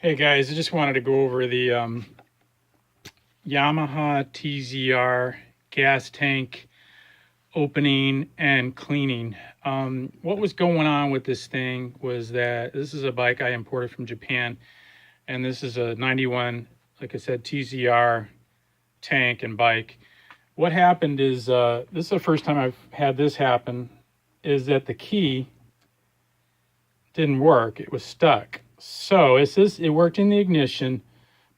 Hey guys, I just wanted to go over the Yamaha TZR gas tank opening and cleaning. What was going on with this thing was that this is a bike I imported from Japan, and this is a 91, like I said, TZR tank and bike. What happened is, this is the first time I've had this happen, is that the key didn't work. It was stuck. So it worked in the ignition,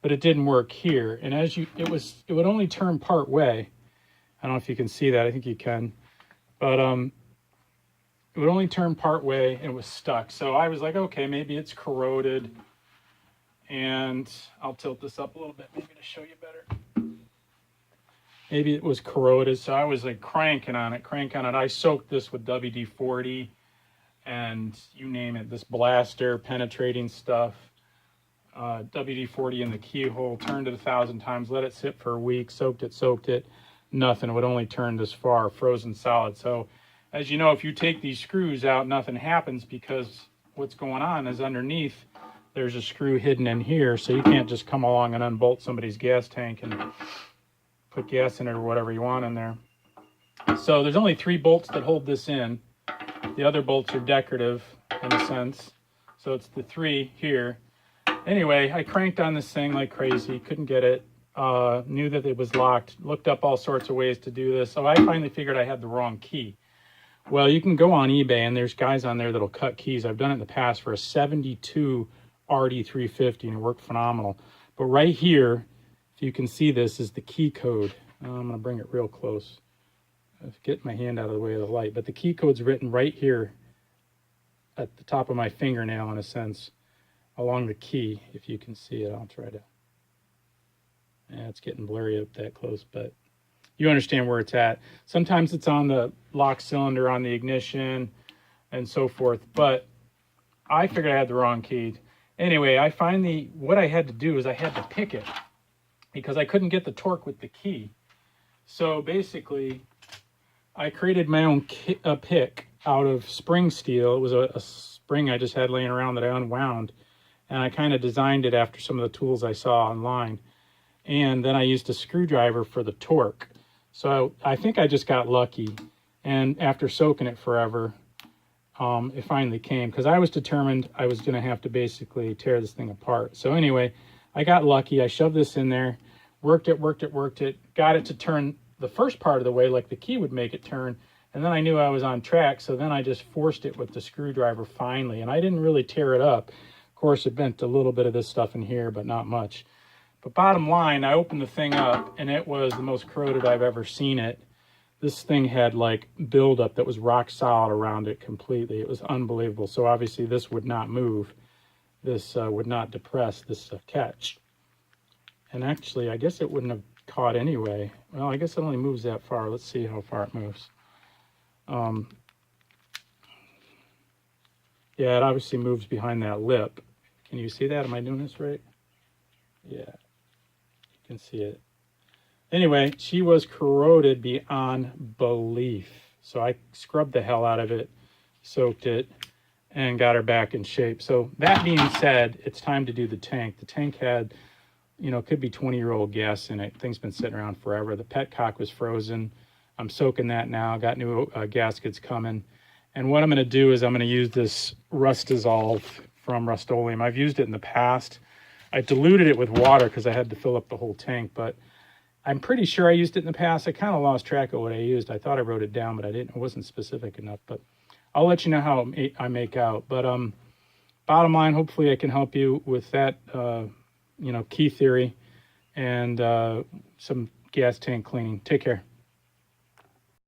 but it didn't work here. And it would only turn part way. I don't know if you can see that. I think you can, but it would only turn part way and it was stuck. So I was like, okay, maybe it's corroded. And I'll tilt this up a little bit, maybe to show you better. Maybe it was corroded. So I was like cranking on it. I soaked this with WD-40 and you name it, this blaster penetrating stuff. WD-40 in the keyhole, turned it 1,000 times, let it sit for a week, soaked it, nothing. It would only turn this far, frozen solid. So as you know, if you take these screws out, nothing happens, because what's going on is underneath there's a screw hidden in here, so you can't just come along and unbolt somebody's gas tank and put gas in it or whatever you want in there. So there's only 3 bolts that hold this in. The other bolts are decorative in a sense, so it's the 3 here. Anyway, I cranked on this thing like crazy, couldn't get it, knew that it was locked, looked up all sorts of ways to do this, so I finally figured I had the wrong key. Well, you can go on eBay, and there's guys on there that'll cut keys. I've done it in the past for a 72 RD350, and it worked phenomenal. But right here, if you can see this, is the key code. I'm going to bring it real close. Get my hand out of the way of the light, but the key code's written right here at the top of my fingernail, in a sense, along the key. If you can see it, I'll try to. Yeah, it's getting blurry up that close, but you understand where it's at. Sometimes it's on the lock cylinder, on the ignition, and so forth, but I figured I had the wrong key. Anyway, what I had to do is I had to pick it, because I couldn't get the torque with the key. So basically, I created my own pick out of spring steel. It was a spring I just had laying around that I unwound, and I kind of designed it after some of the tools I saw online. And then I used a screwdriver for the torque. So I think I just got lucky, and after soaking it forever, it finally came, because I was determined I was going to have to basically tear this thing apart. So anyway, I got lucky. I shoved this in there, worked it, got it to turn the first part of the way, like the key would make it turn, and then I knew I was on track, so then I just forced it with the screwdriver finally, and I didn't really tear it up. Of course, it bent a little bit of this stuff in here, but not much. But bottom line, I opened the thing up, and it was the most corroded I've ever seen it. This thing had like buildup that was rock solid around it completely. It was unbelievable. So obviously this would not move. This would not depress this catch. And actually, I guess it wouldn't have caught anyway. Well, I guess it only moves that far. Let's see how far it moves. Yeah, it obviously moves behind that lip. Can you see that? Am I doing this right? Yeah, you can see it. Anyway, she was corroded beyond belief. So I scrubbed the hell out of it, soaked it, and got her back in shape. So that being said, it's time to do the tank. The tank had, could be 20-year-old gas in it. Thing's been sitting around forever. The petcock was frozen. I'm soaking that now. Got new gaskets coming. And what I'm going to do is I'm going to use this Rust Dissolve from Rust-Oleum. I've used it in the past. I diluted it with water because I had to fill up the whole tank, but I'm pretty sure I used it in the past. I kind of lost track of what I used. I thought I wrote it down, but I didn't. It wasn't specific enough, but I'll let you know how I make out. But bottom line, hopefully I can help you with that, key theory and some gas tank cleaning. Take care.